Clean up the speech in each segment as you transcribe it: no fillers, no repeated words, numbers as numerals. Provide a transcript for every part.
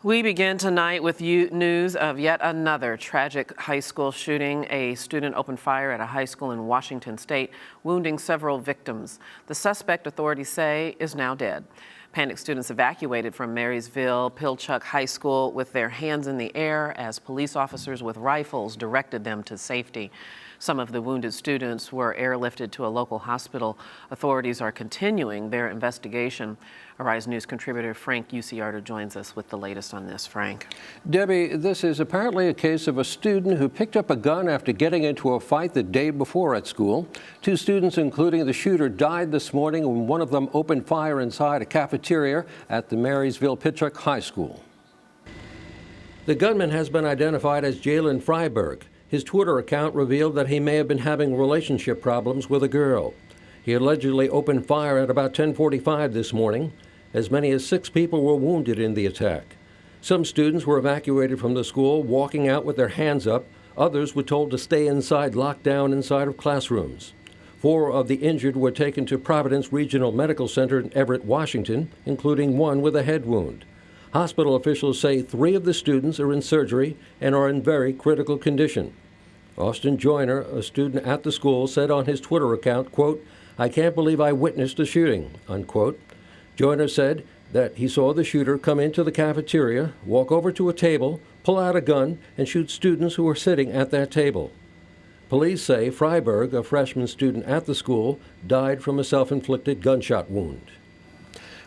We begin tonight with news of yet another tragic high school shooting. A student opened fire at a high school in Washington state, wounding several victims. The suspect, authorities say, is now dead. Panicked students evacuated from Marysville Pilchuck High School with their hands in the air as police officers with rifles directed them to safety. Some of the wounded students were airlifted to a local hospital. Authorities are continuing their investigation. Arise News contributor Frank Ucciardo joins us with the latest on this. Frank. Debbie, this is apparently a case of a student who picked up a gun after getting into a fight the day before at school. Two students, including the shooter, died this morning when one of them opened fire inside a cafeteria at the Marysville Pilchuck High School. The gunman has been identified as Jalen Freiberg. His Twitter account revealed that he may have been having relationship problems with a girl. He allegedly opened fire at about 10:45 this morning. As many as 6 people were wounded in the attack. Some students were evacuated from the school, walking out with their hands up. Others were told to stay inside, locked down inside of classrooms. 4 of the injured were taken to Providence Regional Medical Center in Everett, Washington, including one with a head wound. Hospital officials say 3 of the students are in surgery and are in very critical condition. Austin Joyner, a student at the school, said on his Twitter account, quote, "I can't believe I witnessed a shooting," unquote. Joyner said that he saw the shooter come into the cafeteria, walk over to a table, pull out a gun, and shoot students who were sitting at that table. Police say Freiberg, a freshman student at the school, died from a self-inflicted gunshot wound.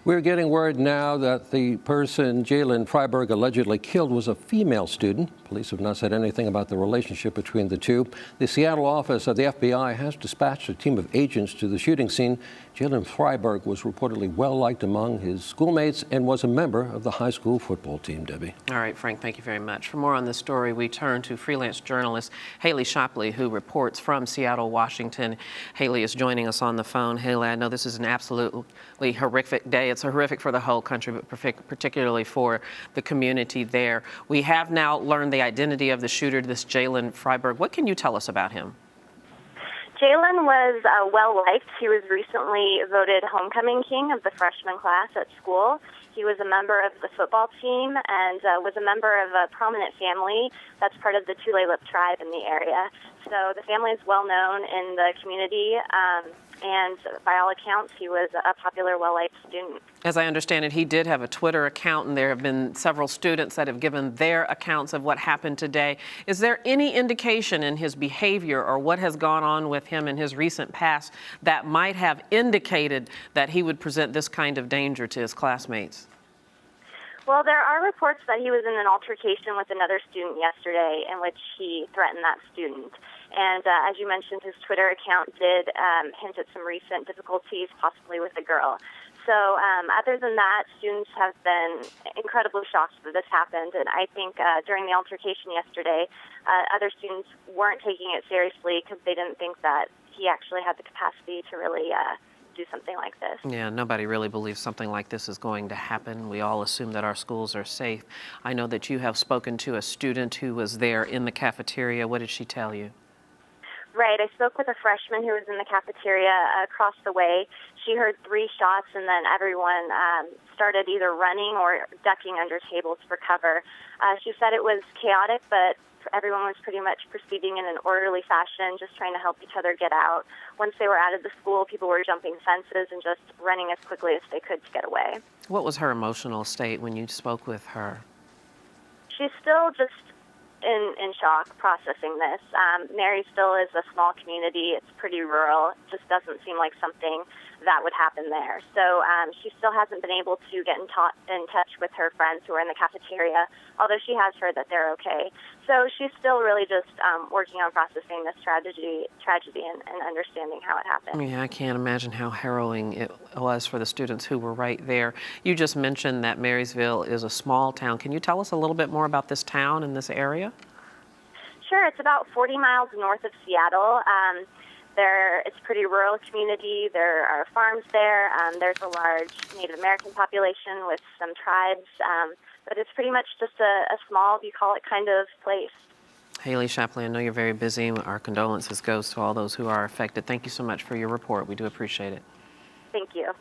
We're getting word now that the person Jalen Freiberg allegedly killed was a female student. Police have not said anything about the relationship between the two. The Seattle office of the FBI has dispatched a team of agents to the shooting scene. Jalen Freiberg was reportedly well-liked among his schoolmates and was a member of the high school football team, Debbie. All right, Frank, thank you very much. For more on this story, we turn to freelance journalist Haley Shapley, who reports from Seattle, Washington. Haley is joining us on the phone. Haley, I know this is an absolutely horrific day. It's horrific for the whole country, but particularly for the community there. We have now learned the identity of the shooter, this Jalen Freiberg. What can you tell us about him? Jalen was well-liked. He was recently voted homecoming king of the freshman class at school. He was a member of the football team and was a member of a prominent family that's part of the Tulalip tribe in the area. So the family is well-known in the community, and by all accounts, he was a popular, well-liked student. As I understand it, he did have a Twitter account, and there have been several students that have given their accounts of what happened today. Is there any indication in his behavior or what has gone on with him in his recent past that might have indicated that he would present this kind of danger to his classmates? Well, there are reports that he was in an altercation with another student yesterday in which he threatened that student. And as you mentioned, his Twitter account did hint at some recent difficulties, possibly with a girl. So other than that, students have been incredibly shocked that this happened. And I think during the altercation yesterday, other students weren't taking it seriously because they didn't think that he actually had the capacity to really do something like this. Yeah, nobody really believes something like this is going to happen. We all assume that our schools are safe. I know that you have spoken to a student who was there in the cafeteria. What did she tell you? Right. I spoke with a freshman who was in the cafeteria across the way. She heard 3 shots, and then everyone started either running or ducking under tables for cover. She said it was chaotic, but everyone was pretty much proceeding in an orderly fashion, just trying to help each other get out. Once they were out of the school, people were jumping fences and just running as quickly as they could to get away. What was her emotional state when you spoke with her? She's still just in shock processing this. Marysville is a small community. It's pretty rural. It just doesn't seem like something that would happen there. So she still hasn't been able to get in touch with her friends who are in the cafeteria, although she has heard that they're okay. So she's still really just working on processing this tragedy and understanding how it happened. Yeah, I can't imagine how harrowing it was for the students who were right there. You just mentioned that Marysville is a small town. Can you tell us a little bit more about this town and this area? Sure. It's about 40 miles north of Seattle. It's a pretty rural community. There are farms there. There's a large Native American population with some tribes, but it's pretty much just a small, you call it, kind of place. Haley Shapley, I know you're very busy. Our condolences goes to all those who are affected. Thank you so much for your report. We do appreciate it. Thank you.